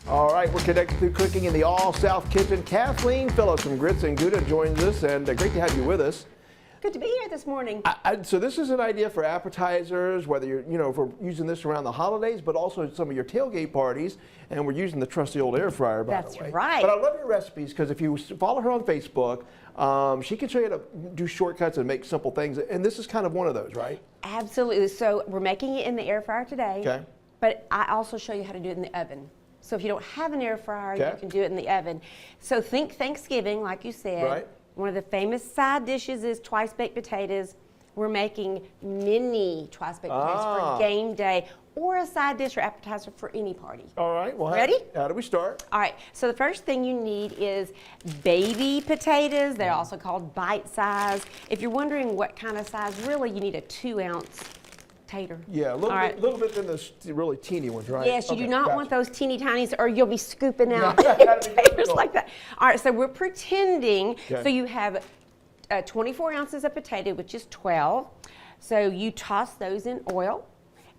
All right, we're connected through cooking in the All-South Kitchen. Kathleen Phillips from Grits Gouda joins us, and great to have you with us. Good to be here this morning. So this is an idea for appetizers, whether you're, if we're using this around the holidays, but also some of your tailgate parties, and we're using the trusty old air fryer, by the way. That's right. But I love your recipes, because if you follow her on Facebook, she can show you how to do shortcuts and make simple things, and this is kind of one of those, right? Absolutely. So we're making it in the air fryer today, okay. But I also show you how to do it in the oven. So if you don't have an air fryer, okay. You can do it in the oven. So think Thanksgiving, like you said. Right. One of the famous side dishes is twice baked potatoes. We're making mini twice baked potatoes for game day, or a side dish or appetizer for any party. All right. Well, ready? How do we start? All right. So the first thing you need is baby potatoes. They're also called bite size. If you're wondering what kind of size, really you need a 2-ounce tater. Yeah, a little bit than the really teeny ones, right? Yes, you do not want those teeny tinies, or you'll be scooping out taters like that. All right, so we're pretending. Okay. So you have 24 ounces of potato, which is 12. So you toss those in oil,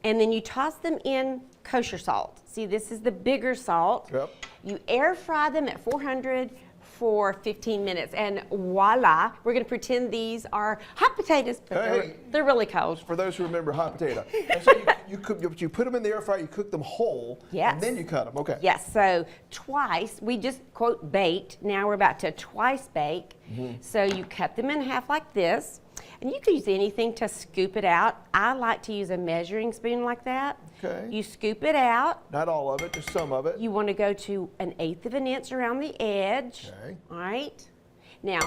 and then you toss them in kosher salt. See, this is the bigger salt. Yep. You air fry them at 400 for 15 minutes, and voila, we're going to pretend these are hot potatoes, but they're really cold. For those who remember hot potato. And so you put them in the air fryer, you cook them whole, yes. And then you cut them, okay. Yes, so twice, we just quote baked, now we're about to twice bake. So you cut them in half like this, and you can use anything to scoop it out. I like to use a measuring spoon like that. Okay. You scoop it out. Not all of it, just some of it. You want to go to 1/8 of an inch around the edge. Okay. All right. Now,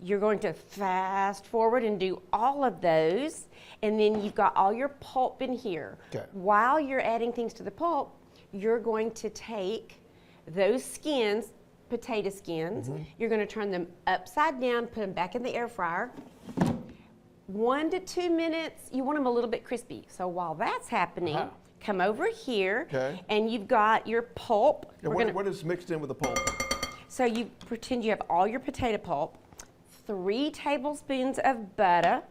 you're going to fast forward and do all of those, and then you've got all your pulp in here. Okay. While you're adding things to the pulp, you're going to take those skins, potato skins, you're going to turn them upside down, put them back in the air fryer. 1 to 2 minutes, you want them a little bit crispy. So while that's happening, come over here, and you've got your pulp. What is mixed in with the pulp? So you pretend you have all your potato pulp, 3 tablespoons of butter,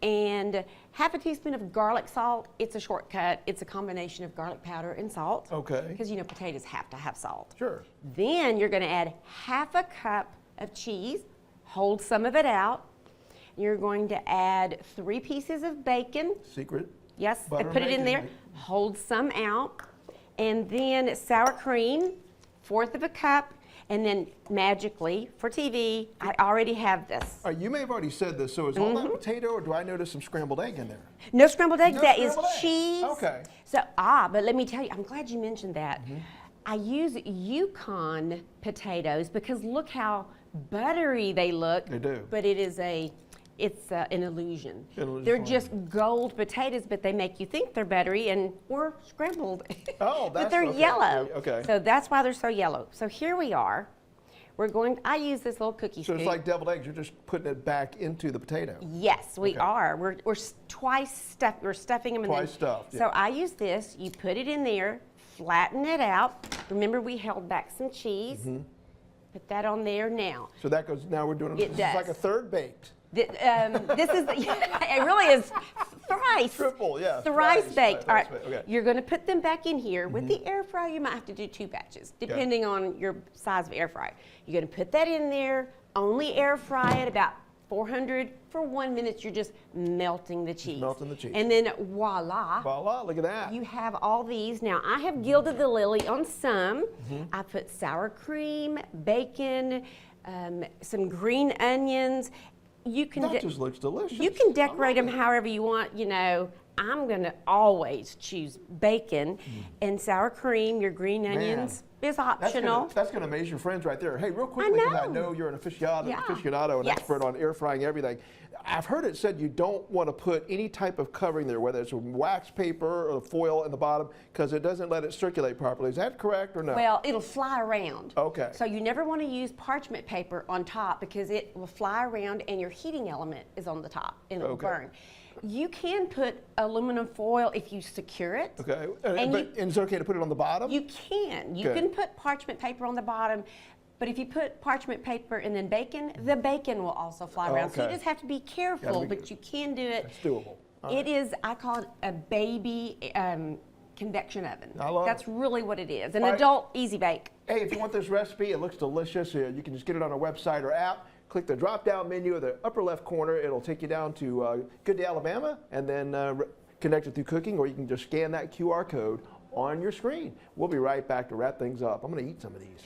and half a teaspoon of garlic salt. It's a shortcut. It's a combination of garlic powder and salt. Okay. Because potatoes have to have salt. Sure. Then you're going to add half a cup of cheese, hold some of it out. You're going to add 3 pieces of bacon. Secret. Yes, and put it in there. Hold some out. And then sour cream, 1/4 of a cup. And then magically, for TV, I already have this. You may have already said this. So is all that potato, or do I notice some scrambled egg in there? No scrambled egg. That is cheese. Okay. So, but let me tell you, I'm glad you mentioned that. I use Yukon potatoes because look how buttery they look. They do. But it's an illusion. They're just gold potatoes, but they make you think they're buttery or scrambled. Oh, that's but they're yellow. Okay. So that's why they're so yellow. So here we are. I use this little cookie scoop. So it's like deviled eggs. You're just putting it back into the potato. Yes, we are. We're twice stuffed. We're stuffing them. Twice stuffed. Yeah. So I use this. You put it in there, flatten it out. Remember, we held back some cheese. Put that on there now. So that goes. Now we're doing. It's like a third baked. This is, it really is thrice. Triple, yeah. Thrice baked. All right, okay. You're going to put them back in here. With the air fryer, you might have to do 2 batches, depending on your size of air fryer. You're going to put that in there, only air fry it about 400 for 1 minute. You're just melting the cheese. Just melting the cheese. And then voila. Voila, look at that. You have all these. Now, I have gilded the lily on some. I put sour cream, bacon, some onion onions. That just looks delicious. You can decorate them however you want. I'm going to always choose bacon and sour cream. Your green onions is optional. That's going to amaze your friends right there. Hey, real quickly, because I know you're an aficionado and expert on air frying everything. I've heard it said you don't want to put any type of covering there, whether it's wax paper or foil in the bottom, because it doesn't let it circulate properly. Is that correct or no? Well, it'll fly around. Okay. So you never want to use parchment paper on top because it will fly around and your heating element is on the top and it'll burn. You can put aluminum foil if you secure it. Okay. And it's okay to put it on the bottom? You can. You can put parchment paper on the bottom. But if you put parchment paper and then bacon, the bacon will also fly around. So you just have to be careful, but you can do it. It's doable. It is, I call it a baby convection oven. I love That's it. really what it is. An All right. adult easy bake. Hey, if you want this recipe, it looks delicious. You can just get it on our website or app. Click the drop-down menu at the upper left corner. It'll take you down to Good Day, Alabama, and then connect it through cooking, or you can just scan that QR code on your screen. We'll be right back to wrap things up. I'm going to eat some of these.